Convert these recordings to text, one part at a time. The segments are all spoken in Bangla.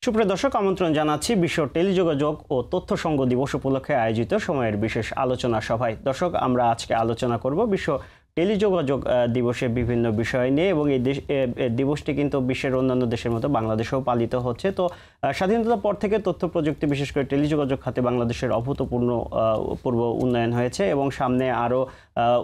সুপ্রিয় দর্শক, আমন্ত্রণ জানাচ্ছি বিশ্ব টেলিযোগাযোগ ও তথ্য সংঘ দিবস উপলক্ষে আয়োজিত সময়ের বিশেষ আলোচনা সভায়। দর্শক, আমরা আজকে আলোচনা করব বিশ্ব টেলিযোগাযোগ দিবসে বিভিন্ন বিষয় নিয়ে, এবং এই দিবসটি কিন্তু বিশ্বের অন্যান্য দেশের মতো বাংলাদেশেও পালিত হচ্ছে। তো স্বাধীনতার পর থেকে তথ্য প্রযুক্তি, বিশেষ করে টেলিযোগাযোগ খাতে বাংলাদেশের অভূতপূর্ব উন্নয়ন হয়েছে, এবং সামনে আরও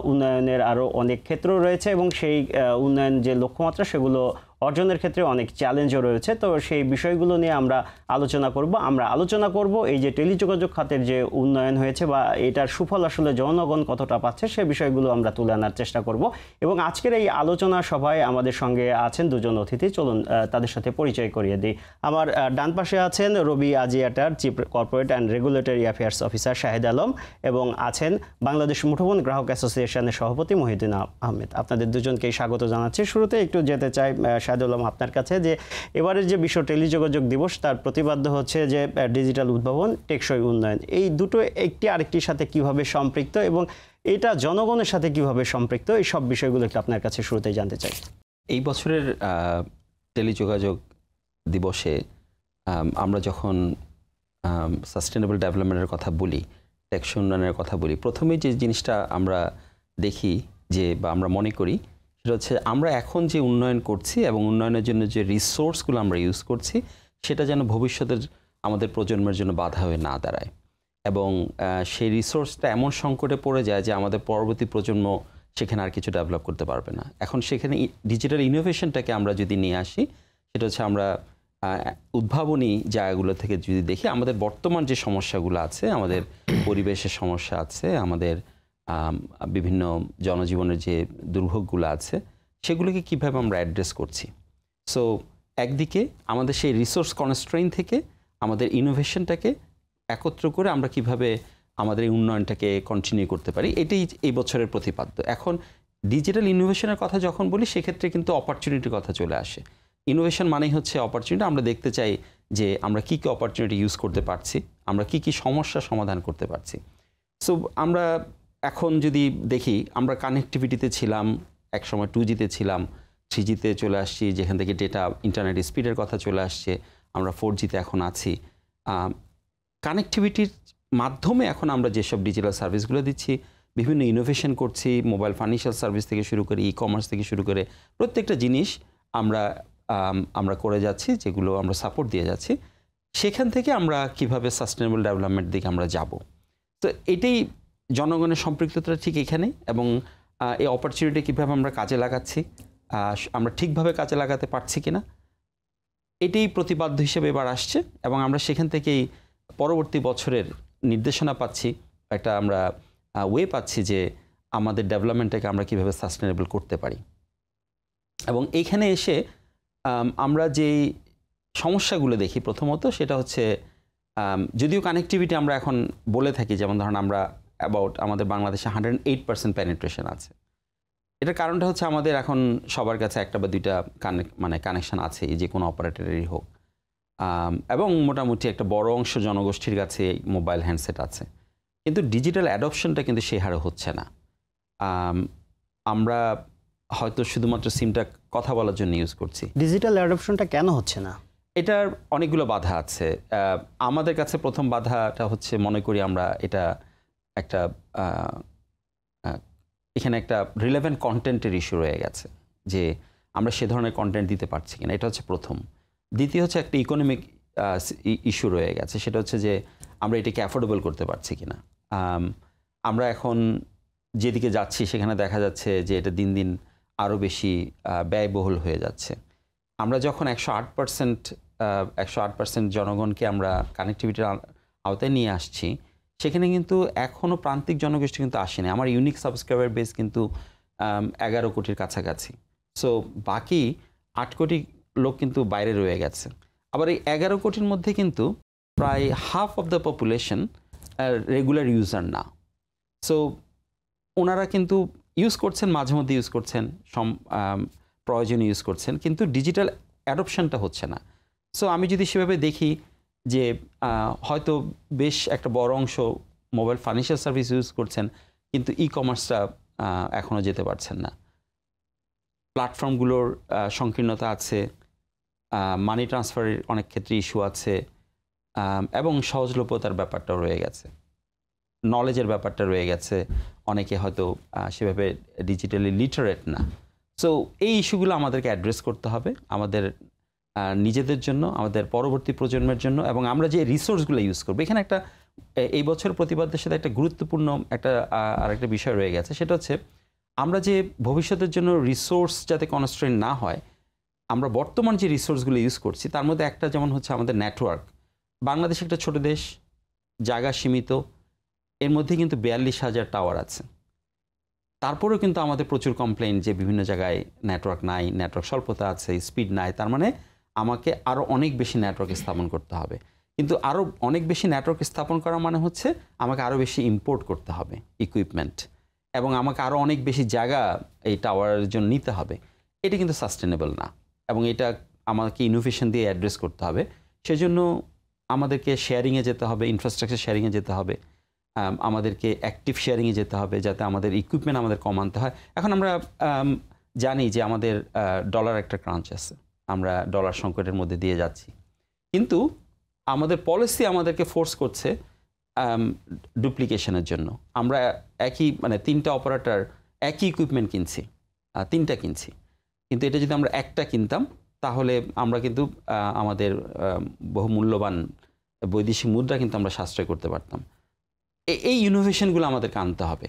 উন্নয়নের আরও অনেক ক্ষেত্র রয়েছে, এবং সেই উন্নয়ন যে লক্ষ্যমাত্রা সেগুলো অর্জনের ক্ষেত্রে অনেক চ্যালেঞ্জও রয়েছে। তো সেই বিষয়গুলো নিয়ে আমরা আলোচনা করব এই যে টেলিযোগাযোগ খাতের যে উন্নয়ন হয়েছে বা এটার সুফল আসলে জনগণ কতটা পাচ্ছে, সে বিষয়গুলো আমরা তুলে আনার চেষ্টা করব। এবং আজকের এই আলোচনা সভায় আমাদের সঙ্গে আছেন দুজন অতিথি। চলুন তাদের সাথে পরিচয় করিয়ে দিই। আমার ডান পাশে আছেন রবি আজিয়াটার chief corporate and regulatory affairs officer Shahed Alam, এবং আছেন বাংলাদেশ মুঠোফোন গ্রাহক অ্যাসোসিয়েশনের সভাপতি মহিউদ্দিন আহমেদ। আপনাদের দুজনকেই স্বাগত জানাচ্ছি। শুরুতে একটু যেতে চাই শাহেদ আলম আপনার কাছে, যে এবারের যে বিশ্ব টেলিযোগাযোগ দিবস, তার প্রতিপাদ্য হচ্ছে যে ডিজিটাল উদ্ভাবন, টেকসই উন্নয়ন। এই দুটো একটি আরেকটির সাথে কিভাবে সম্পৃক্ত এবং এটা জনগণের সাথে কিভাবে সম্পৃক্ত, এই সব বিষয়গুলো একটু আপনার কাছে শুরুতেই জানতে চাই। এই বছরের টেলিযোগাযোগ দিবসে আমরা যখন সাস্টেনেবল ডেভেলপমেন্টের কথা বলি, টেকসই উন্নয়নের কথা বলি, প্রথমেই যে জিনিসটা আমরা দেখি যে বা আমরা মনে করি সেটা হচ্ছে আমরা এখন যে উন্নয়ন করছি এবং উন্নয়নের জন্য যে রিসোর্সগুলো আমরা ইউজ করছি সেটা যেন ভবিষ্যতের আমাদের প্রজন্মের জন্য বাধা হয়ে না দাঁড়ায়, এবং সেই রিসোর্সটা এমন সংকটে পড়ে যায় যে আমাদের পরবর্তী প্রজন্ম সেখানে আর কিছু ডেভেলপ করতে পারবে না। এখন সেখানে ডিজিটাল ইনোভেশনটাকে আমরা যদি নিয়ে আসি, সেটা হচ্ছে আমরা উদ্ভাবনী জায়গাগুলো থেকে যদি দেখি আমাদের বর্তমান যে সমস্যাগুলো আছে, আমাদের পরিবেশের সমস্যা আছে, আমাদের বিভিন্ন জনজীবনের যে দুর্ভোগগুলো আছে, সেগুলোকে কীভাবে আমরা অ্যাড্রেস করছি। সো একদিকে আমাদের সেই রিসোর্স কনস্ট্রেইন থেকে আমাদের ইনোভেশনটাকে একত্র করে আমরা কিভাবে আমাদের এই উন্নয়নটাকে কন্টিনিউ করতে পারি, এটাই এই বছরের প্রতিপাদ্য। এখন ডিজিটাল ইনোভেশনের কথা যখন বলি, সেক্ষেত্রে কিন্তু অপরচুনিটির কথা চলে আসে। ইনোভেশন মানেই হচ্ছে অপরচুনিটি। আমরা দেখতে চাই যে আমরা কী কী অপরচুনিটি ইউজ করতে পারছি, আমরা কী কী সমস্যার সমাধান করতে পারছি। সো আমরা এখন যদি দেখি, আমরা কানেক্টিভিটিতে ছিলাম, একসময় 2Gতে ছিলাম, 3Gতে চলে আসছি, যেখান থেকে ডেটা ইন্টারনেট স্পিডের কথা চলে আসছে, আমরা 4Gতে এখন আছি। কানেক্টিভিটির মাধ্যমে এখন আমরা যেসব ডিজিটাল সার্ভিসগুলো দিচ্ছি, বিভিন্ন ইনোভেশন করছি, মোবাইল ফাইন্যান্সিয়াল সার্ভিস থেকে শুরু করে ই-কমার্স থেকে শুরু করে প্রত্যেকটা জিনিস আমরা করে যাচ্ছি, যেগুলো আমরা সাপোর্ট দিয়ে যাচ্ছি। সেখান থেকে আমরা কিভাবে সাস্টেনেবল ডেভেলপমেন্ট দিকে আমরা যাব। তো এটাই জনগণের সম্পৃক্ততা ঠিক এখানে, এবং এই অপরচুনিটি কীভাবে আমরা কাজে লাগাচ্ছি, আমরা ঠিকভাবে কাজে লাগাতে পারছি কিনা, এটাই প্রতিপাদ্য হিসেবে এবার আসছে। এবং আমরা সেখান থেকেই পরবর্তী বছরের নির্দেশনা পাচ্ছি, একটা আমরা ওয়ে পাচ্ছি যে আমাদের ডেভেলপমেন্টটাকে আমরা কীভাবে সাস্টেনেবল করতে পারি। এবং এইখানে এসে আমরা যেই সমস্যাগুলো দেখি, প্রথমত সেটা হচ্ছে, যদিও কানেক্টিভিটি আমরা এখন বলে থাকি, যেমন ধরুন আমরা আমাদের বাংলাদেশে 108% পেনিট্রেশন আছে। এটার কারণটা হচ্ছে আমাদের এখন সবার কাছে একটা বা দুইটা কানেকশন আছে, যে কোনো অপারেটরেরই হোক, এবং মোটামুটি একটা বড় অংশ জনগোষ্ঠীর কাছে মোবাইল হ্যান্ডসেট আছে। কিন্তু ডিজিটাল অ্যাডপশনটা কিন্তু সেই হারে হচ্ছে না। আমরা হয়তো শুধুমাত্র সিমটা কথা বলার জন্য ইউজ করছি। ডিজিটাল অ্যাডপশনটা কেন হচ্ছে না? এটার অনেকগুলো বাধা আছে। আমাদের কাছে প্রথম বাধাটা হচ্ছে, মনে করি আমরা এটা একটা এখানে একটা রিলেভেন্ট কন্টেন্টের ইস্যু রয়ে গেছে, যে আমরা সে ধরনের কন্টেন্ট দিতে পারছি কিনা, এটা হচ্ছে প্রথম। দ্বিতীয় হচ্ছে একটা ইকোনমিক ইস্যু রয়ে গেছে, সেটা হচ্ছে যে আমরা এটাকে অ্যাফোর্ডেবল করতে পারছি কিনা। আমরা এখন যেদিকে যাচ্ছি সেখানে দেখা যাচ্ছে যে এটা দিন দিন আরও বেশি ব্যয়বহুল হয়ে যাচ্ছে। আমরা যখন 108% জনগণকে আমরা কানেক্টিভিটির আওতায় নিয়ে আসছি, সেখানে কিন্তু এখনও প্রান্তিক জনগোষ্ঠী কিন্তু আসেনি। আমার ইউনিক সাবস্ক্রাইবার বেস কিন্তু 11 কোটির কাছাকাছি। সো বাকি 8 কোটি লোক কিন্তু বাইরে রয়ে গেছে। আবার এই 11 কোটির মধ্যে কিন্তু প্রায় half of the population regular user না। সো ওনারা কিন্তু ইউজ করছেন, মাঝে মধ্যে ইউজ করছেন, প্রয়োজনে ইউজ করছেন, কিন্তু ডিজিটাল অ্যাডপশনটা হচ্ছে না। সো আমি যদি সেভাবে দেখি যে হয়তো বেশ একটা বড় অংশ মোবাইল ফাইন্যান্সিয়াল সার্ভিস ইউজ করছেন, কিন্তু ই-কমার্সটা এখনও যেতে পারছেন না। প্ল্যাটফর্মগুলোর সংকীর্ণতা আছে, মানি ট্রান্সফারের অনেক ক্ষেত্রে ইস্যু আছে, এবং সহজলভ্যতার ব্যাপারটাও রয়ে গেছে, নলেজের ব্যাপারটা রয়ে গেছে, অনেকে হয়তো সেভাবে ডিজিটালি লিটারেট না। সো এই ইস্যুগুলো আমাদেরকে অ্যাড্রেস করতে হবে আমাদের নিজেদের জন্য, আমাদের পরবর্তী প্রজন্মের জন্য, এবং আমরা যে রিসোর্সগুলো ইউজ করবো। এখানে একটা এই বছর প্রতিপাদ্যের সাথে একটা গুরুত্বপূর্ণ আরেকটা বিষয় রয়ে গেছে, সেটা হচ্ছে আমরা যে ভবিষ্যতের জন্য রিসোর্স যাতে কনস্ট্রেন্ট না হয়, আমরা বর্তমান যে রিসোর্সগুলো ইউজ করছি তার মধ্যে একটা যেমন হচ্ছে আমাদের নেটওয়ার্ক। বাংলাদেশ একটা ছোট দেশ, জায়গা সীমিত, এর মধ্যে কিন্তু 42,000 টাওয়ার আছে। তারপরেও কিন্তু আমাদের প্রচুর কমপ্লেইন যে বিভিন্ন জায়গায় নেটওয়ার্ক নাই, নেটওয়ার্ক স্বল্পতা আছে, স্পিড নাই। তার মানে আমাকে আরও অনেক বেশি নেটওয়ার্ক স্থাপন করতে হবে। কিন্তু আরও অনেক বেশি নেটওয়ার্ক স্থাপন করা মানে হচ্ছে আমাকে আরও বেশি ইম্পোর্ট করতে হবে ইকুইপমেন্ট, এবং আমাকে আরও অনেক বেশি জায়গা এই টাওয়ারের জন্য নিতে হবে। এটা কিন্তু সাস্টেনেবল না, এবং এটা আমাকে ইনোভেশন দিয়ে অ্যাড্রেস করতে হবে। সেজন্য আমাদেরকে শেয়ারিংয়ে যেতে হবে, ইনফ্রাস্ট্রাকচার শেয়ারিংয়ে যেতে হবে, আমাদেরকে অ্যাক্টিভ শেয়ারিংয়ে যেতে হবে, যাতে আমাদের ইকুইপমেন্ট আমাদের কম আনতে হয়। এখন আমরা জানি যে আমাদের ডলার একটা ক্রাঞ্চ আছে, আমরা ডলার সংকটের মধ্যে দিয়ে যাচ্ছি, কিন্তু আমাদের পলিসি আমাদেরকে ফোর্স করছে ডুপ্লিকেশনের জন্য। আমরা একই মানে 3টা অপারেটর একই ইকুইপমেন্ট কিনছি, 3টা কিনছি, কিন্তু এটা যদি আমরা একটা কিনতাম তাহলে আমরা কিন্তু আমাদের বহু মূল্যবান বৈদেশিক মুদ্রা কিন্তু আমরা সাশ্রয় করতে পারতাম। এই ইনোভেশনগুলো আমাদেরকে আনতে হবে,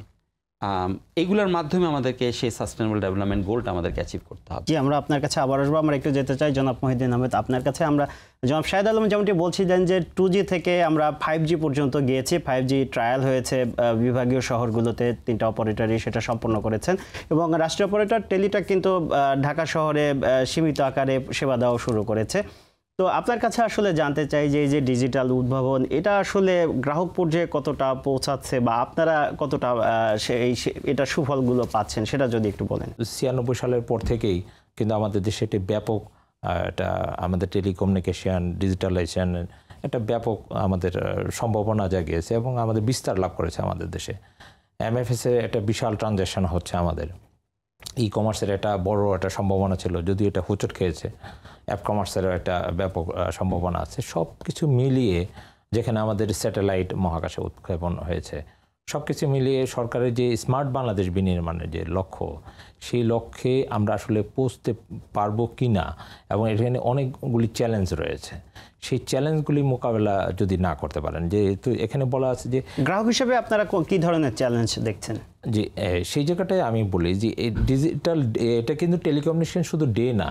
এগুলোর মাধ্যমে আমাদেরকে সেই সাস্টেনেবল ডেভেলপমেন্ট গোলটা আমাদেরকে অ্যাচিভ করতে হবে। জি, আমরা আপনার কাছে আবার আসবো। আমরা একটু যেতে চাই জনাব মহিউদ্দিন আহমেদ আপনার কাছে। আমরা জনাব শাহেদ আলম যেমনটি বলছিলেন যে 2G থেকে আমরা 5G পর্যন্ত গিয়েছি, 5G ট্রায়াল হয়েছে বিভাগীয় শহরগুলোতে, 3টা অপারেটরই সেটা সম্পন্ন করেছেন, এবং রাষ্ট্রীয় অপারেটর টেলিটক কিন্তু ঢাকা শহরে সীমিত আকারে সেবা দেওয়া শুরু করেছে। তো আপনার কাছে আসলে জানতে চাই যে এই যে ডিজিটাল উদ্ভাবন, এটা আসলে গ্রাহক পর্যায়ে কতটা পৌঁছাচ্ছে, বা আপনারা কতটা এটা সুফলগুলো পাচ্ছেন, সেটা যদি একটু বলেন। 96 সালের পর থেকেই কিন্তু আমাদের দেশে একটি ব্যাপক এটা আমাদের টেলিকমিউনিকেশন ডিজিটালাইজেশন একটা ব্যাপক আমাদের সম্ভাবনা জাগিয়েছে এবং আমাদের বিস্তার লাভ করেছে আমাদের দেশে। MFS এর একটা বিশাল ট্রানজ্যাকশন হচ্ছে, আমাদের ই কমার্সের একটা বড় একটা সম্ভাবনা ছিল, যদিও এটা হোঁচট খেয়েছে। অ্যাপ কমার্সেরও একটা ব্যাপক সম্ভাবনা আছে। সব কিছু মিলিয়ে যেখানে আমাদের স্যাটেলাইট মহাকাশে উৎক্ষেপণ হয়েছে, সব কিছু মিলিয়ে সরকারের যে স্মার্ট বাংলাদেশ বিনির্মাণের যে লক্ষ্য, সেই লক্ষ্যে আমরা আসলে পৌঁছতে পারবো কি না, এবং এখানে অনেকগুলি চ্যালেঞ্জ রয়েছে। সেই চ্যালেঞ্জগুলি মোকাবেলা যদি না করতে পারেন, যেহেতু এখানে বলা আছে যে গ্রাহক হিসেবে আপনারা কী ধরনের চ্যালেঞ্জ দেখছেন? যে সেই জায়গাটায় আমি বলি যে এই ডিজিটাল, এটা কিন্তু টেলিকমিউনিকেশন শুধু না,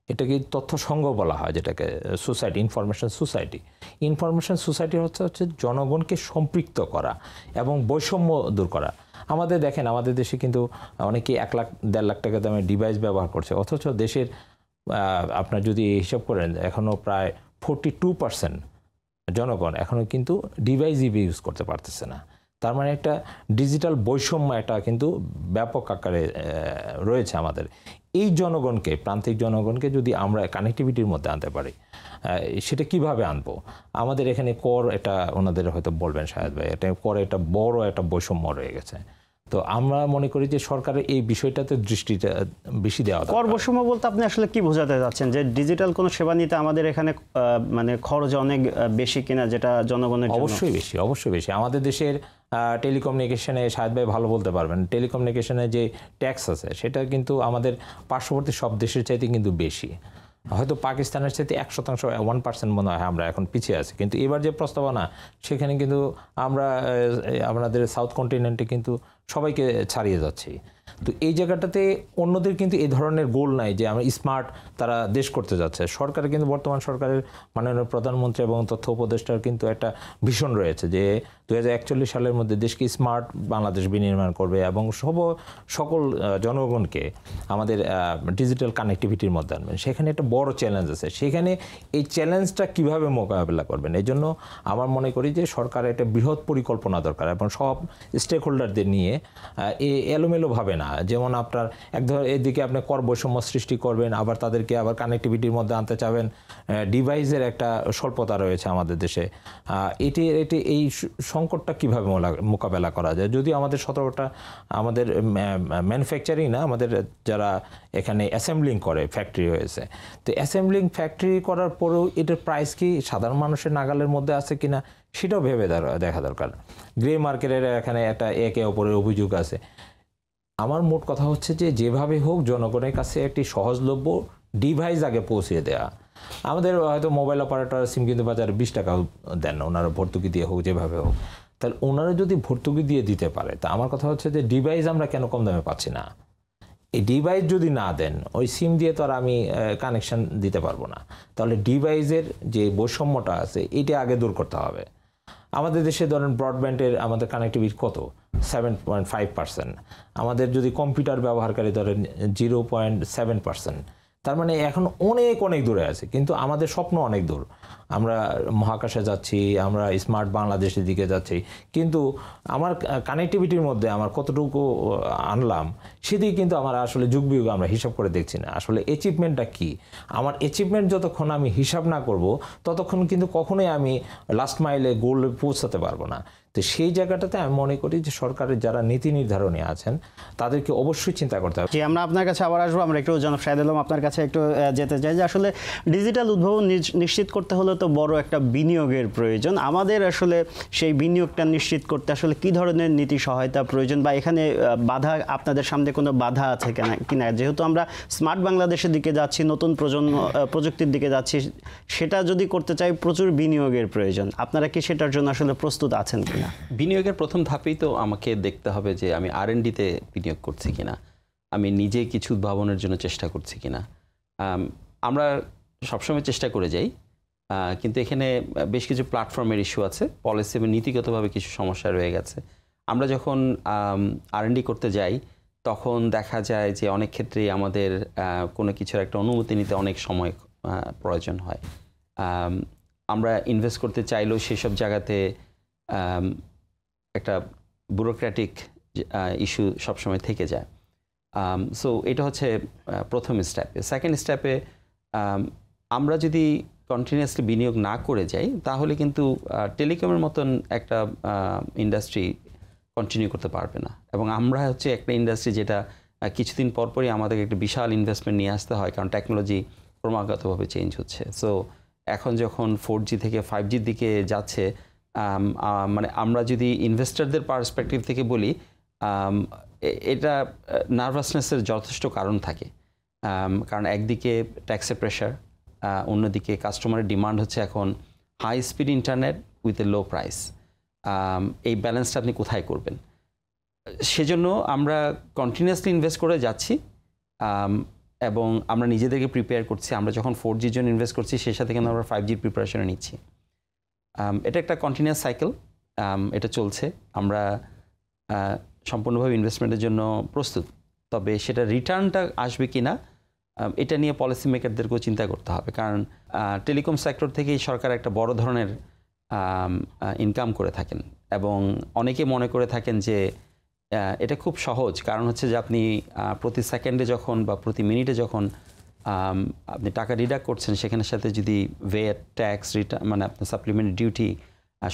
এটাকে তথ্য সংঘ বলা হয়, যেটাকে society, information society. Information society হচ্ছে জনগণকে সম্পৃক্ত করা এবং বৈষম্য দূর করা। আমাদের দেখেন, আমাদের দেশে কিন্তু অনেকেই 1 লাখ 1.5 লাখ টাকা দামে ডিভাইস ব্যবহার করছে, অথচ দেশের আপনার যদি হিসাব করেন এখনও প্রায় 42% জনগণ এখনও কিন্তু ডিভাইস ইউজ করতে পারতেছে না। তার মানে একটা ডিজিটাল বৈষম্য এটা কিন্তু ব্যাপক আকারে রয়েছে আমাদের। এই জনগণকে, প্রান্তিক জনগণকে যদি আমরা কানেক্টিভিটির মধ্যে আনতে পারি, সেটা কিভাবে আনবো? আমাদের এখানে কর, এটা ওনাদের হয়তো বলবেন শাহেদ ভাই, এটা করে একটা বড় একটা বৈষম্য রয়ে গেছে। তো আমরা মনে করি যে সরকারের এই বিষয়টাতে দৃষ্টিটা বেশি দেওয়া দরকার। কর বৈষম্য বলতে আপনি আসলে কি বোঝাতে যাচ্ছেন? যে ডিজিটাল কোনো সেবা নিতে আমাদের এখানে মানে খরচ অনেক বেশি কিনা, যেটা জনগণের জন্য? অবশ্যই বেশি, অবশ্যই বেশি। আমাদের দেশের টেলিকমিউনিকেশনে শাহেদ ভাই ভালো বলতে পারবেন, টেলিকমিউনিকেশনে যে ট্যাক্স আছে সেটা কিন্তু আমাদের পার্শ্ববর্তী সব দেশের চাইতে কিন্তু বেশি। হয়তো পাকিস্তানের চাইতে 1% 1% মনে হয় আমরা এখন পিছিয়ে আছি, কিন্তু এবার যে প্রস্তাবনা সেখানে কিন্তু আমরা আমাদের সাউথ কন্টিনেন্টে কিন্তু সবাইকে ছাড়িয়ে যাচ্ছি। তো এই জায়গাটাতে অন্যদের কিন্তু এই ধরনের গোল নাই যে আমরা স্মার্ট তারা দেশ করতে যাচ্ছে। সরকারের কিন্তু, বর্তমান সরকারের মাননীয় প্রধানমন্ত্রী এবং তথ্য উপদেষ্টার কিন্তু একটা ভিশন রয়েছে যে 2041 সালের মধ্যে দেশকে স্মার্ট বাংলাদেশ বিনির্মাণ করবে এবং সকল জনগণকে আমাদের ডিজিটাল কানেক্টিভিটির মধ্যে আনবেন। সেখানে একটা বড় চ্যালেঞ্জ আছে, সেখানে এই চ্যালেঞ্জটা কিভাবে মোকাবেলা করবেন, এই জন্য আমার মনে করি যে সরকারের একটা বৃহৎ পরিকল্পনা দরকার এবং সব স্টেক হোল্ডারদের নিয়ে এলোমেলোভাবে না। যেমন আপনার এদিকে আপনি কর বৈষম্য সৃষ্টি করবেন, আবার তাদেরকে আবার কানেক্টিভিটির মধ্যে আনতে চাবেন, ডিভাইসের একটা স্বল্পতা রয়েছে আমাদের দেশে। এটি এই সংকটটা কিভাবে মোকাবেলা করা যায়? যদি আমাদের 17টা আমাদের ম্যানুফ্যাকচারিং না, আমাদের যারা এখানে অ্যাসেম্বলিং করে ফ্যাক্টরি হয়েছে, তো অ্যাসেম্বলিং ফ্যাক্টরি করার পরেও এটার প্রাইস কি সাধারণ মানুষের নাগালের মধ্যে আছে কিনা সেটাও ভেবে দেখা দরকার। গ্রে মার্কেটের এখানে একটা একে অপরের অভিযোগ আছে। আমার মোট কথা হচ্ছে যে যেভাবে হোক জনগণের কাছে একটি সহজলভ্য ডিভাইস আগে পৌঁছে দেওয়া। আমাদের হয়তো মোবাইল অপারেটর সিম কিন্তু বাজারে 20 টাকাও দেন না, ওনারা ভর্তুকি দিয়ে হোক যেভাবে হোক, তাহলে ওনারা যদি ভর্তুকি দিয়ে দিতে পারে, তা আমার কথা হচ্ছে যে ডিভাইস আমরা কেন কম দামে পাচ্ছি না? এই ডিভাইস যদি না দেন, ওই সিম দিয়ে তো আর আমি কানেকশন দিতে পারবো না। তাহলে ডিভাইসের যে বৈষম্যটা আছে এটা আগে দূর করতে হবে। আমাদের দেশে ধরেন ব্রডব্যান্ডের আমাদের কানেক্টিভিটি কত? 7.5%। আমাদের যদি কম্পিউটার ব্যবহারকারী ধরেন 0.7%। তার মানে এখন অনেক অনেক দূরে আছে, কিন্তু আমাদের স্বপ্ন অনেক দূর। আমরা মহাকাশে যাচ্ছি, আমরা স্মার্ট বাংলাদেশের দিকে যাচ্ছি, কিন্তু আমার কানেক্টিভিটির মধ্যে আমার কতটুকু আনলাম সেদিকে কিন্তু আমার আসলে যুগবিয়োগ আমরা হিসাব করে দেখছি না। আসলে অ্যাচিভমেন্টটা কি? আমার অ্যাচিভমেন্ট যতক্ষণ আমি হিসাব না করব ততক্ষণ কিন্তু কখনোই আমি লাস্ট মাইলে গোলে পৌঁছাতে পারবো না। তো সেই জায়গাটাতে আমি মনে করি যে সরকারের যারা নীতি নির্ধারণী আছেন তাদেরকে অবশ্যই চিন্তা করতে হবে। জি, আমরা আপনার কাছে আবার আসবো। আমরা একটু জনাব শাহেদ আলম আপনার কাছে একটু যেতে চাই যে আসলে ডিজিটাল উদ্ভাবন নিশ্চিত করতে হলে তো বড় একটা বিনিয়োগের প্রয়োজন। আমাদের আসলে সেই বিনিয়োগটা নিশ্চিত করতে আসলে কি ধরনের নীতি সহায়তা প্রয়োজন, বা এখানে বাধা, আপনাদের সামনে কোনো বাধা আছে কিনা? যেহেতু আমরা স্মার্ট বাংলাদেশের দিকে যাচ্ছি, নতুন প্রযুক্তির দিকে যাচ্ছি, সেটা যদি করতে চাই প্রচুর বিনিয়োগের প্রয়োজন। আপনারা কি সেটার জন্য আসলে প্রস্তুত আছেন কিনা? বিনিয়োগের প্রথম ধাপেই তো আমাকে দেখতে হবে যে আমি R&D-তে বিনিয়োগ করছি কিনা, আমি নিজে কিছু উদ্ভাবনের জন্য চেষ্টা করছি কিনা। আমরা সবসময় চেষ্টা করে যাই, কিন্তু এখানে বেশ কিছু প্ল্যাটফর্মের ইস্যু আছে, পলিসি এবং নীতিগতভাবে কিছু সমস্যা রয়ে গেছে। আমরা যখন R&D করতে যাই তখন দেখা যায় যে অনেক ক্ষেত্রেই আমাদের কোনো কিছুর একটা অনুমতি নিতে অনেক সময় প্রয়োজন হয়। আমরা ইনভেস্ট করতে চাইলেও সেসব জায়গাতে একটা ব্যুরোক্র্যাটিক ইস্যু সবসময় থেকে যায়। সো এটা হচ্ছে প্রথম স্টেপে। সেকেন্ড স্টেপে আমরা যদি কন্টিনিউয়াসলি বিনিয়োগ না করে যাই তাহলে কিন্তু টেলিকমের মতন একটা ইন্ডাস্ট্রি কন্টিনিউ করতে পারবে না। এবং আমরা হচ্ছে একটা ইন্ডাস্ট্রি যেটা কিছুদিন পরপরই আমাদেরকে একটা বিশাল ইনভেস্টমেন্ট নিয়ে আসতে হয়, কারণ টেকনোলজি ক্রমাগতভাবে চেঞ্জ হচ্ছে। সো এখন যখন 4G থেকে 5Gর দিকে যাচ্ছে, মানে আমরা যদি ইনভেস্টরদের পার্সপেক্টিভ থেকে বলি, এটা নার্ভাসনেসের যথেষ্ট কারণ থাকে। কারণ একদিকে ট্যাক্সের প্রেশার, অন্যদিকে কাস্টমারের ডিমান্ড হচ্ছে এখন high speed internet with a low price. এই ব্যালেন্সটা আপনি কোথায় করবেন? সেজন্য আমরা কন্টিনিউয়াসলি ইনভেস্ট করে যাচ্ছি এবং আমরা নিজেদেরকে প্রিপেয়ার করছি। আমরা যখন 4Gর জন্য ইনভেস্ট করছি সেই সাথে কিন্তু আমরা 5Gর প্রিপারেশনে নিচ্ছি। এটা একটা কন্টিনিউয়াস সাইকেল, এটা চলছে। আমরা সম্পূর্ণভাবে ইনভেস্টমেন্টের জন্য প্রস্তুত, তবে সেটা রিটার্নটা আসবে কি না এটা নিয়ে পলিসি মেকারদেরকেও চিন্তা করতে হবে। কারণ টেলিকম সেক্টর থেকেই সরকার একটা বড় ধরনের ইনকাম করে থাকেন এবং অনেকে মনে করে থাকেন যে এটা খুব সহজ। কারণ হচ্ছে যে আপনি প্রতি সেকেন্ডে যখন বা প্রতি মিনিটে যখন আপনি টাকা ডিডাক্ট করছেন, সেখানের সাথে যদি ভেট, ট্যাক্স, রিটার্ন, মানে আপনার সাপ্লিমেন্টারি ডিউটি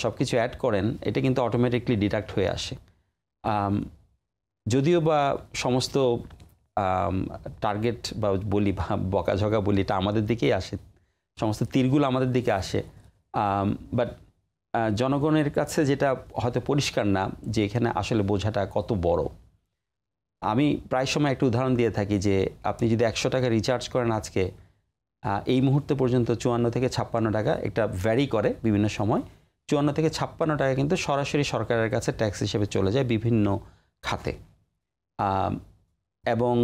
সব কিছু অ্যাড করেন, এটা কিন্তু অটোমেটিকলি ডিডাক্ট হয়ে আসে। যদিও বা সমস্ত টার্গেট বা বলি বা বকাঝকা বলি এটা আমাদের দিকেই আসে, সমস্ত তীরগুলো আমাদের দিকে আসে, বাট জনগণের কাছে যেটা হয়তো পরিষ্কার না যে এখানে আসলে বোঝাটা কত বড়। আমি প্রায় সময় একটা উদাহরণ দিয়ে থাকি যে আপনি যদি 100 টাকা রিচার্জ করেন আজকে, এই মুহূর্তে পর্যন্ত 54 থেকে 56 টাকা, এটা ভ্যারি করে বিভিন্ন সময়, 54 থেকে 56 টাকা কিন্তু সরাসরি সরকারের কাছে ট্যাক্স হিসেবে চলে যায় বিভিন্ন খাতে। এবং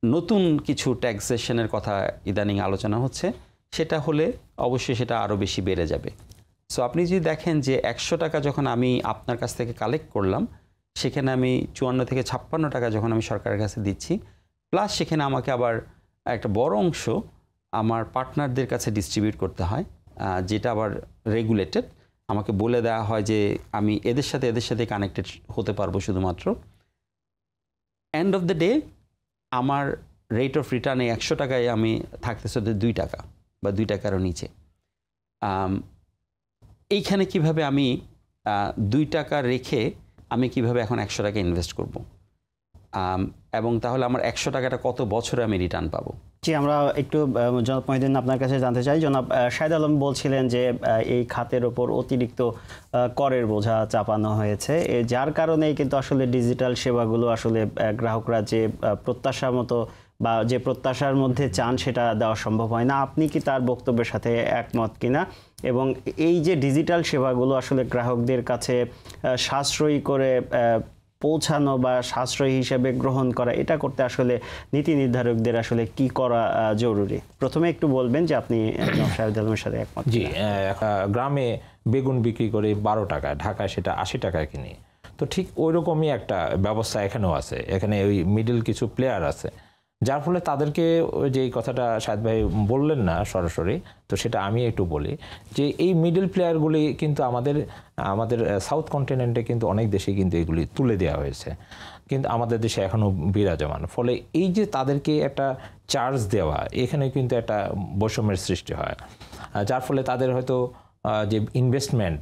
নতুন কিছু ট্যাক্সেশনের কথা ইদানিং আলোচনা হচ্ছে, সেটা হলে অবশ্যই সেটা আরও বেশি বেড়ে যাবে। সো আপনি যদি দেখেন যে 100 টাকা যখন আমি আপনার কাছ থেকে কালেক্ট করলাম, সেখানে আমি 54 থেকে 56 টাকা যখন আমি সরকারের কাছে দিচ্ছি, প্লাস সেখানে আমাকে আবার একটা বড় অংশ আমার পার্টনারদের কাছে ডিস্ট্রিবিউট করতে হয়, যেটা আবার রেগুলেটেড। আমাকে বলে দেওয়া হয় যে আমি এদের সাথে কানেক্টেড হতে পারবো শুধুমাত্র এন্ড অফ দ্য ডে আমার রেট অফ রিটার্নে 100 টাকায় আমি থাকতেছে 2 টাকা বা 2 টাকারও নিচে। এইখানে কিভাবে আমি 2 টাকা রেখে আমি কিভাবে এখন 100 টাকা ইনভেস্ট করব, এবং তাহলে আমার 100 টাকাটা কত বছরে আমি রিটার্ন পাবো? জি, আমরা একটু জনাব মহিউদ্দিন আপনার কাছে জানতে চাই। জনাব শাহেদ আলম বলছিলেন যে এই খাতের ওপর অতিরিক্ত করের বোঝা চাপানো হয়েছে, যার কারণেই কিন্তু আসলে ডিজিটাল সেবাগুলো আসলে গ্রাহকরা যে প্রত্যাশা মতো বা যে প্রত্যাশার মধ্যে চান সেটা দেওয়া সম্ভব হয় না। আপনি কি তার বক্তব্যের সাথে একমত কিনা? এবং এই যে ডিজিটাল সেবাগুলো আসলে গ্রাহকদের কাছে সাশ্রয়ী করে পৌঁছানো বা সাশ্রয়ী হিসেবে গ্রহণ করা, এটা করতে আসলে নীতি নির্ধারকদের আসলে কি করা জরুরি? প্রথমে একটু বলবেন যে আপনি শাহেদ আলমের সাথে একমত। জি, গ্রামে বেগুন বিক্রি করে 12 টাকায়, ঢাকায় সেটা 80 টাকায় কিনি। তো ঠিক ওই রকমই একটা ব্যবস্থা এখানেও আছে। এখানে ওই মিডল কিছু প্লেয়ার আছে, যার ফলে তাদেরকে ওই যে কথাটা শাহেদ ভাই বললেন না সরাসরি, তো সেটা আমি একটু বলি যে এই মিডল প্লেয়ারগুলি কিন্তু আমাদের সাউথ কন্টিনেন্টে কিন্তু অনেক দেশে কিন্তু এগুলি তুলে দেওয়া হয়েছে, কিন্তু আমাদের দেশে এখনও বিরাজমান। ফলে এই যে তাদেরকে একটা চার্জ দেওয়া, এখানে কিন্তু একটা বৈষম্যের সৃষ্টি হয়, যার ফলে তাদের হয়তো যে ইনভেস্টমেন্ট,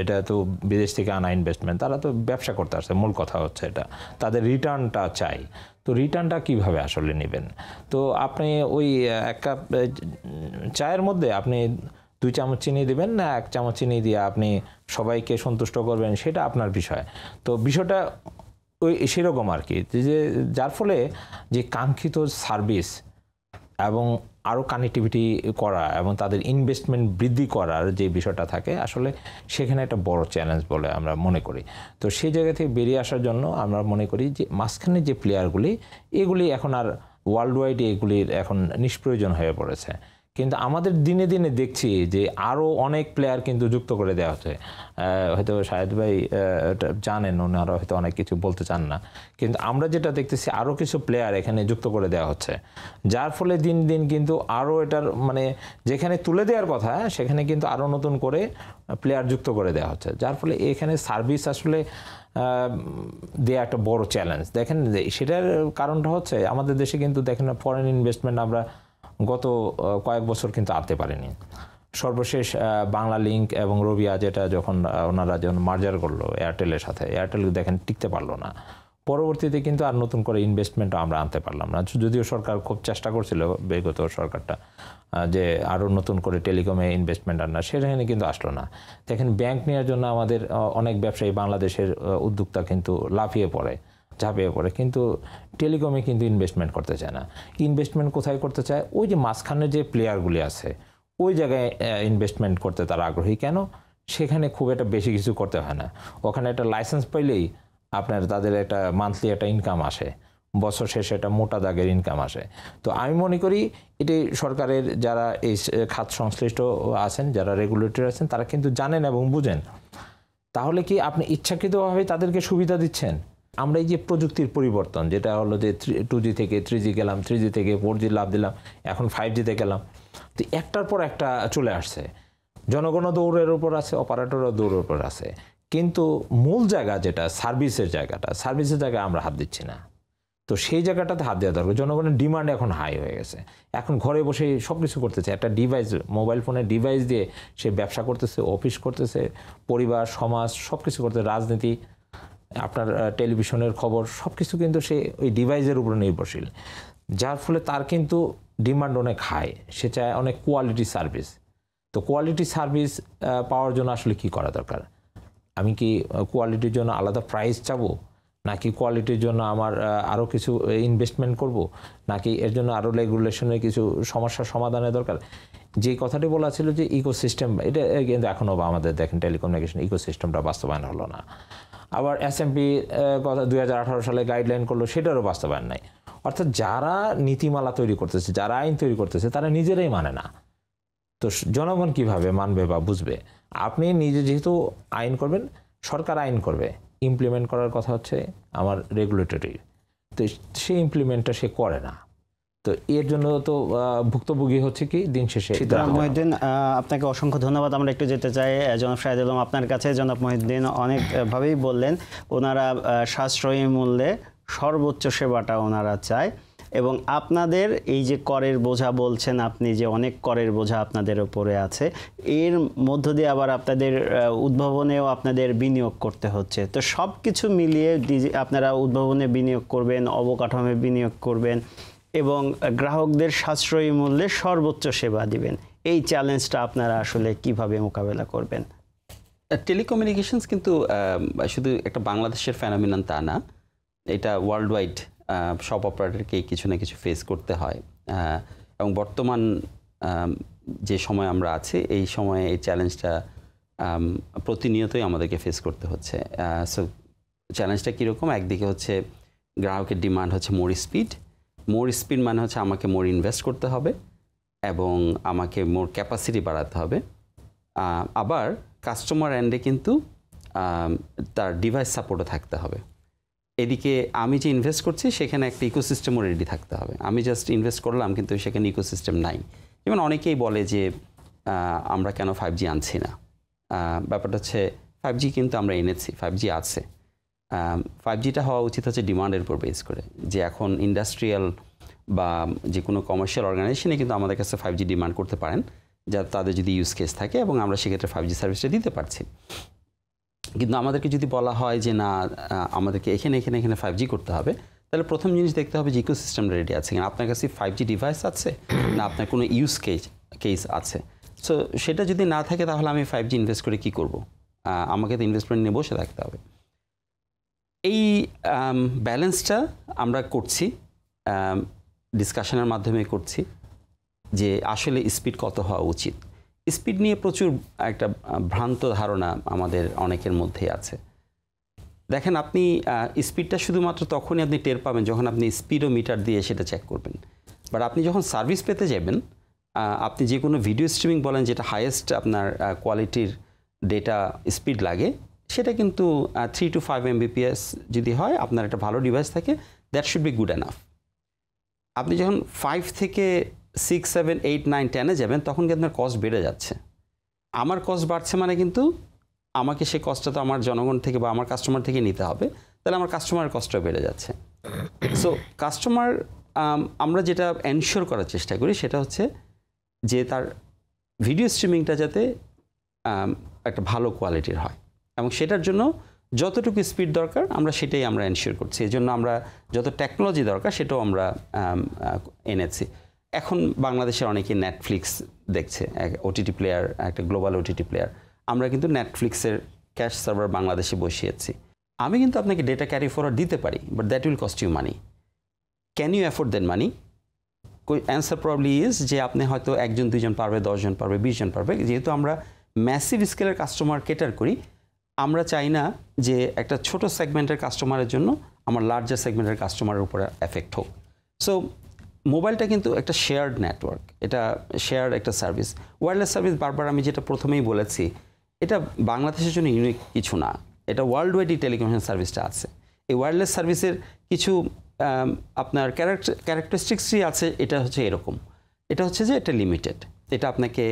এটা তো বিদেশ থেকে আনা ইনভেস্টমেন্ট, তারা তো ব্যবসা করতে আসছে, মূল কথা হচ্ছে এটা, তাদের রিটার্নটা চাই। তো রিটার্নটা কিভাবে আসলে নেবেন? তো আপনি ওই 1 কাপ চায়ের মধ্যে আপনি 2 চামচ চিনি দিবেন না 1 চামচ চিনি দিয়ে আপনি সবাইকে সন্তুষ্ট করবেন, সেটা আপনার বিষয়। তো বিষয়টা ওই সেরকম আর কি, যে যার ফলে যে কাঙ্ক্ষিত সার্ভিস এবং আরও কানেক্টিভিটি করা এবং তাদের ইনভেস্টমেন্ট বৃদ্ধি করার যে বিষয়টা থাকে, আসলে সেখানে একটা বড় চ্যালেঞ্জ বলে আমরা মনে করি। তো সেই জায়গা থেকে বেরিয়ে আসার জন্য আমরা মনে করি যে মাঝখানে যে প্লেয়ারগুলি, এগুলি এখন আর ওয়ার্ল্ড ওয়াইড এগুলির এখন নিষ্প্রয়োজন হয়ে পড়েছে। কিন্তু আমাদের দিনে দিনে দেখছি যে আরও অনেক প্লেয়ার কিন্তু যুক্ত করে দেওয়া হচ্ছে। হয়তো শাহেদ ভাই জানেন, ওনারা হয়তো অনেক কিছু বলতে চান না, কিন্তু আমরা যেটা দেখতেছি আরও কিছু প্লেয়ার এখানে যুক্ত করে দেওয়া হচ্ছে, যার ফলে দিন দিন কিন্তু আরও এটার মানে যেখানে তুলে দেওয়ার কথা সেখানে কিন্তু আরও নতুন করে প্লেয়ার যুক্ত করে দেওয়া হচ্ছে, যার ফলে এখানে সার্ভিস আসলে দেওয়া একটা বড় চ্যালেঞ্জ। দেখেন সেটার কারণটা হচ্ছে আমাদের দেশে কিন্তু দেখেন ফরেন ইনভেস্টমেন্ট আমরা গত কয়েক বছর কিন্তু আনতে পারিনি। সর্বশেষ বাংলা লিংক এবং রবিয়া যেটা যখন ওনারা যখন মার্জার করলো এয়ারটেলের সাথে, এয়ারটেল দেখেন টিকতে পারলো না। পরবর্তীতে কিন্তু আর নতুন করে ইনভেস্টমেন্টও আমরা আনতে পারলাম না, যদিও সরকার খুব চেষ্টা করছিল বিগত সরকারটা যে আরও নতুন করে টেলিকমে ইনভেস্টমেন্ট আনা, সেখানে কিন্তু আসলো না। দেখেন ব্যাংক নেওয়ার জন্য আমাদের অনেক ব্যবসায়ী বাংলাদেশের উদ্যোক্তা কিন্তু ঝাঁপিয়ে পড়ে, কিন্তু টেলিকমে কিন্তু ইনভেস্টমেন্ট করতে চায় না। ইনভেস্টমেন্ট কোথায় করতে চায়? ওই যে মাঝখানে যে প্লেয়ারগুলি আছে ওই জায়গায় ইনভেস্টমেন্ট করতে তারা আগ্রহী। কেন? সেখানে খুব একটা বেশি কিছু করতে হয় না, ওখানে একটা লাইসেন্স পাইলেই আপনার তাদের একটা মান্থলি একটা ইনকাম আসে, বছর শেষে একটা মোটা দাগের ইনকাম আসে। তো আমি মনে করি এটি সরকারের যারা এই খাত সংশ্লিষ্ট আছেন, যারা রেগুলেটর আছেন, তারা কিন্তু জানেন এবং বুঝেন। তাহলে কি আপনি ইচ্ছাকৃতভাবে তাদেরকে সুবিধা দিচ্ছেন? আমরা এই যে প্রযুক্তির পরিবর্তন, যেটা হলো যে 2G থেকে 3G গেলাম, 3G থেকে 4G লাভ দিলাম, এখন 5Gতে গেলাম, তো একটার পর একটা চলে আসছে। জনগণও দৌড়ের উপর আছে, অপারেটরও দৌড়ের উপর আছে, কিন্তু মূল জায়গা যেটা সার্ভিসের জায়গায় আমরা হাত দিচ্ছি না। তো সেই জায়গাটাতে হাত দেওয়া দরকার। জনগণের ডিমান্ড এখন হাই হয়ে গেছে, এখন ঘরে বসে সব কিছু করতেছে, একটা ডিভাইস, মোবাইল ফোনের ডিভাইস দিয়ে সে ব্যবসা করতেছে, অফিস করতেছে, পরিবার সমাজ সব কিছু করতেছে, রাজনীতি, আপনার টেলিভিশনের খবর সব কিছু কিন্তু সে ওই ডিভাইসের উপর নির্ভরশীল, যার ফলে তার কিন্তু ডিমান্ড অনেক হাই, সে চায় অনেক কোয়ালিটি সার্ভিস। তো কোয়ালিটি সার্ভিস পাওয়ার জন্য আসলে কি করা দরকার? আমি কি কোয়ালিটির জন্য আলাদা প্রাইস চাবো, নাকি কোয়ালিটির জন্য আমার আরও কিছু ইনভেস্টমেন্ট করব, নাকি এর জন্য আরও রেগুলেশনের কিছু সমস্যার সমাধানের দরকার? যে কথাটি বলা ছিল যে ইকোসিস্টেম, এটা কিন্তু এখনও আমাদের দেখেন টেলিকমিউনিকেশন ইকোসিস্টেমটা বাস্তবায়ন হলো না। আবার SMP কথা 2018 সালে গাইডলাইন করলো, সেটারও বাস্তবায়ন নাই। অর্থাৎ যারা নীতিমালা তৈরি করতেছে, যারা আইন তৈরি করতেছে, তারা নিজেরাই মানে না। তো জনগণ কিভাবে মানবে বা বুঝবে? আপনি নিজে যেহেতু আইন করবেন, সরকার আইন করবে, ইমপ্লিমেন্ট করার কথা হচ্ছে আমার রেগুলেটরি, তো সেই ইমপ্লিমেন্টটা সে করে না। তো এর জন্য তো ভুক্তভোগী হচ্ছে কি দিন শেষে। মহিউদ্দিন, আপনাকে অসংখ্য ধন্যবাদ। আমরা একটু যেতে চাই জনাব শাহেদ আলম আপনার কাছে। জনাব মহিউদ্দিন অনেকভাবেই বললেন ওনারা সাশ্রয়ী মূল্যে সর্বোচ্চ সেবাটা ওনারা চায়। এবং আপনাদের এই যে করের বোঝা বলছেন আপনি, যে অনেক করের বোঝা আপনাদের উপরে আছে, এর মধ্য দিয়ে আবার আপনাদের উদ্ভাবনেও আপনাদের বিনিয়োগ করতে হচ্ছে। তো সব কিছু মিলিয়ে আপনারা উদ্ভাবনে বিনিয়োগ করবেন, অবকাঠামোয় বিনিয়োগ করবেন এবং গ্রাহকদের সাশ্রয়ী মূল্যে সর্বোচ্চ সেবা দিবেন। এই চ্যালেঞ্জটা আপনারা আসলে কিভাবে মোকাবেলা করবেন? টেলিকমিউনিকেশনস কিন্তু শুধু একটা বাংলাদেশের ফেনোমিনন তা না, এটা ওয়ার্ল্ড ওয়াইড সব অপারেটরকে কিছু না কিছু ফেস করতে হয়। এবং বর্তমান যে সময় আমরা আছি, এই সময়ে এই চ্যালেঞ্জটা প্রতিনিয়তই আমাদেরকে ফেস করতে হচ্ছে। সো চ্যালেঞ্জটা কীরকম? একদিকে হচ্ছে গ্রাহকের ডিমান্ড হচ্ছে মোর স্পিড মানে হচ্ছে আমাকে মোর ইনভেস্ট করতে হবে এবং আমাকে মোর ক্যাপাসিটি বাড়াতে হবে। আবার কাস্টমার এন্ডে কিন্তু তার ডিভাইস সাপোর্টও থাকতে হবে। এদিকে আমি যে ইনভেস্ট করছি সেখানে একটা ইকোসিস্টেমও রেডি থাকতে হবে। আমি জাস্ট ইনভেস্ট করলাম কিন্তু সেখানে ইকোসিস্টেম নাই। যেমন অনেকেই বলে যে আমরা কেন 5G আনছি না। ব্যাপারটা হচ্ছে 5G কিন্তু আমরা এনেছি, 5G আছে। 5Gটা হওয়া উচিত হচ্ছে ডিমান্ডের উপর বেস করে, যে এখন ইন্ডাস্ট্রিয়াল বা যে কোনো কমার্শিয়াল অর্গানাইজেশনে কিন্তু আমাদের কাছে 5G ডিমান্ড করতে পারেন, যা তাদের যদি ইউজ কেস থাকে, এবং আমরা সেক্ষেত্রে 5G সার্ভিসটা দিতে পারছি। কিন্তু আমাদেরকে যদি বলা হয় যে না, আমাদেরকে এখানে 5G করতে হবে, তাহলে প্রথম জিনিস দেখতে হবে যে ইকোসিস্টেমটা রেডি আছে কিনা। আপনার কাছে 5G ডিভাইস আছে না, আপনার কোনো ইউজ কেস আছে। সো সেটা যদি না থাকে তাহলে আমি 5G ইনভেস্ট করে কি করব? আমাকে তো ইনভেস্টমেন্ট নিয়ে বসে থাকতে হবে। এই ব্যালেন্সটা আমরা করছি, ডিসকাশনের মাধ্যমে করছি যে আসলে স্পিড কত হওয়া উচিত। স্পিড নিয়ে প্রচুর একটা ভ্রান্ত ধারণা আমাদের অনেকের মধ্যেই আছে। দেখেন, আপনি স্পিডটা শুধুমাত্র তখনই আপনি টের পাবেন যখন আপনি স্পিডোমিটার দিয়ে সেটা চেক করবেন। বাট আপনি যখন সার্ভিস পেতে যাবেন, আপনি যে কোনো ভিডিও স্ট্রিমিং বলেন, যেটা হাইয়েস্ট আপনার কোয়ালিটির ডেটা স্পিড লাগে, সেটা কিন্তু 3 to 5 Mbps যদি হয়, আপনার একটা ভালো ডিভাইস থাকে, that should be good enough. আপনি যখন 5 থেকে 6, 7, 8, 9, 10-এ যাবেন, তখন কিন্তু আপনার কস্ট বেড়ে যাচ্ছে। আমার কস্ট বাড়ছে মানে কিন্তু আমাকে সেই কস্টটা তো আমার জনগণ থেকে বা আমার কাস্টমার থেকে নিতে হবে, তাহলে আমার কাস্টমারের কস্টটা বেড়ে যাচ্ছে। সো কাস্টমার, আমরা যেটা এনশিওর করার চেষ্টা করি সেটা হচ্ছে যে তার ভিডিও স্ট্রিমিংটা যাতে একটা ভালো কোয়ালিটির হয়, এবং সেটার জন্য যতটুকু স্পিড দরকার আমরা সেটাই আমরা এনশিওর করছি। এই জন্য আমরা যত টেকনোলজি দরকার সেটাও আমরা এনেছি। এখন বাংলাদেশের অনেকে নেটফ্লিক্স দেখছে, ওটিটি প্লেয়ার, একটা গ্লোবাল ওটিটি প্লেয়ার। আমরা কিন্তু নেটফ্লিক্সের ক্যাশ সার্ভার বাংলাদেশে বসিয়েছি। আমি কিন্তু আপনাকে ডেটা ক্যারি ফরওয়ার্ড দিতে পারি, but that will cost you money. Can you afford that money? Answer probably is যে আপনি হয়তো 1 জন 2 জন পারবে, 10 জন পারবে, 20 জন পারবে। যেহেতু আমরা ম্যাসিভ স্কেলের কাস্টমার কেটার করি, আমরা চাই না যে একটা ছোট সেগমেন্টের কাস্টমারের জন্য আমার লার্জার সেগমেন্টের কাস্টমারের উপরে এফেক্ট হোক। সো মোবাইলটা কিন্তু একটা শেয়ার্ড নেটওয়ার্ক, এটা শেয়ার্ড একটা সার্ভিস। ওয়্যারলেস সার্ভিস, বারবার আমি যেটা প্রথমেই বলেছি, এটা বাংলাদেশের জন্য ইউনিক কিছু না, এটা ওয়ার্ল্ড ওয়াইড টেলিকমিউনিকেশন সার্ভিসটা আছে। এই ওয়্যারলেস সার্ভিসের কিছু আপনার ক্যারেক্টারিস্টিক্সই আছে। এটা হচ্ছে এরকম, এটা হচ্ছে যে এটা লিমিটেড। এটা আপনাকে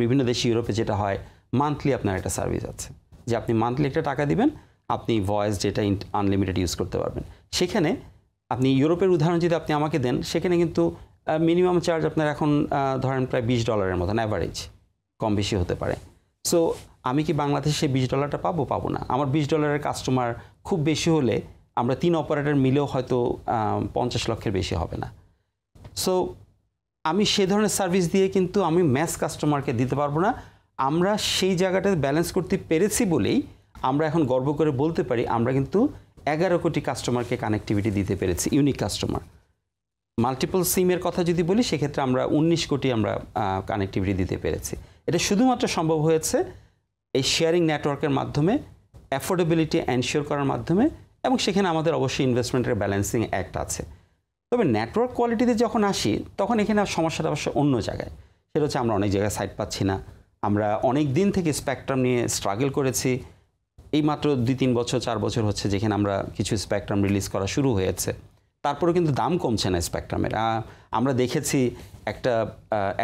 বিভিন্ন দেশে, ইউরোপে যেটা হয়, মান্থলি আপনার একটা সার্ভিস আছে, যে আপনি মান্থলি একটা টাকা দিবেন, আপনি ভয়েস ডেটা আনলিমিটেড ইউজ করতে পারবেন। সেখানে আপনি ইউরোপের উদাহরণ যদি আপনি আমাকে দেন, সেখানে কিন্তু মিনিমাম চার্জ আপনার এখন ধরেন প্রায় $20 মতন অ্যাভারেজ, কম বেশি হতে পারে। সো আমি কি বাংলাদেশে $20 পাবো না। আমার $20 কাস্টমার খুব বেশি হলে আমরা 3 অপারেটর মিলেও হয়তো 50 লক্ষের বেশি হবে না। সো আমি সে ধরনের সার্ভিস দিয়ে কিন্তু আমি ম্যাস কাস্টমারকে দিতে পারবো না। আমরা সেই জায়গাটাতে ব্যালেন্স করতে পেরেছি বলেই আমরা এখন গর্ব করে বলতে পারি আমরা কিন্তু 11 কোটি কাস্টমারকে কানেক্টিভিটি দিতে পেরেছি, ইউনিক কাস্টমার। মাল্টিপল সিমের কথা যদি বলি, সেক্ষেত্রে আমরা 19 কোটি আমরা কানেক্টিভিটি দিতে পেরেছি। এটা শুধুমাত্র সম্ভব হয়েছে এই শেয়ারিং নেটওয়ার্কের মাধ্যমে, অ্যাফোর্ডেবিলিটি এনশিওর করার মাধ্যমে, এবং সেখানে আমাদের অবশ্যই ইনভেস্টমেন্টের ব্যালেন্সিং অ্যাক্ট আছে। তবে নেটওয়ার্ক কোয়ালিটিতে যখন আসি, তখন এখানে সমস্যাটা অবশ্য অন্য জায়গায়। সেটা হচ্ছে আমরা অনেক জায়গায় সাইট পাচ্ছি না। আমরা অনেক দিন থেকে স্পেকট্রাম নিয়ে স্ট্রাগল করেছি। এই মাত্র 2-3 বছর 4 বছর হচ্ছে যেখানে আমরা কিছু স্পেকট্রাম রিলিজ করা শুরু হয়েছে, তারপরেও কিন্তু দাম কমছে না স্পেকট্রামের। আমরা দেখেছি একটা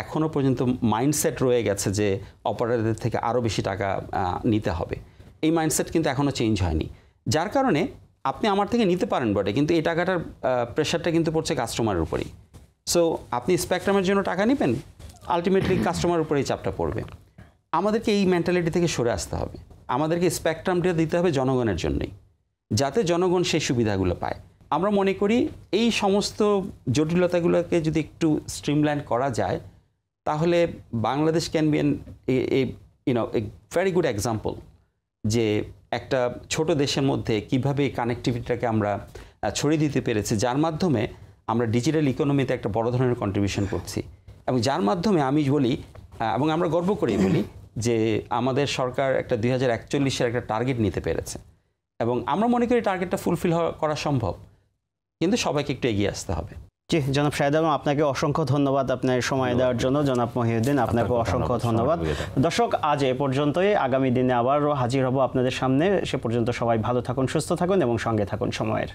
এখনও পর্যন্ত মাইন্ডসেট রয়ে গেছে যে অপারেটরদের থেকে আরও বেশি টাকা নিতে হবে। এই মাইন্ডসেট কিন্তু এখনও চেঞ্জ হয়নি, যার কারণে আপনি আমার থেকে নিতে পারেন বটে, কিন্তু এই টাকাটার প্রেশারটা কিন্তু পড়ছে কাস্টমারের উপরেই। সো আপনি স্পেকট্রামের জন্য টাকা নেবেন, আলটিমেটলি কাস্টমারের উপরেই চাপটা পড়বে। আমাদেরকে এই মেন্টালিটি থেকে সরে আসতে হবে। আমাদেরকে স্পেকট্রামটা দিতে হবে জনগণের জন্যই, যাতে জনগণ সেই সুবিধাগুলো পায়। আমরা মনে করি এই সমস্ত জটিলতাগুলোকে যদি একটু স্ট্রিমলাইন করা যায়, তাহলে Bangladesh can B a very good example যে একটা ছোট দেশের মধ্যে কিভাবে কানেক্টিভিটিটাকে আমরা ছড়িয়ে দিতে পেরেছি, যার মাধ্যমে আমরা ডিজিটাল ইকোনমিতে একটা বড় ধরনের কন্ট্রিবিউশন করছি, এবং যার মাধ্যমে আমি বলি এবং আমরা গর্ব করেই বলি যে আমাদের সরকার একটা 2041-এর একটা টার্গেট নিতে পেরেছে, এবং আমরা মনে করি টার্গেটটা ফুলফিল করা সম্ভব, কিন্তু সবাইকে একটু এগিয়ে আসতে হবে। জি, জনাব শাহেদ আলম, আপনাকে অসংখ্য ধন্যবাদ আপনার সময় দেওয়ার জন্য। জনাব মহিউদ্দিন, আপনাকে অসংখ্য ধন্যবাদ। দর্শক, আজ এ পর্যন্তই। আগামী দিনে আবারও হাজির হব আপনাদের সামনে। সে পর্যন্ত সবাই ভালো থাকুন, সুস্থ থাকুন এবং সঙ্গে থাকুন সময়ের।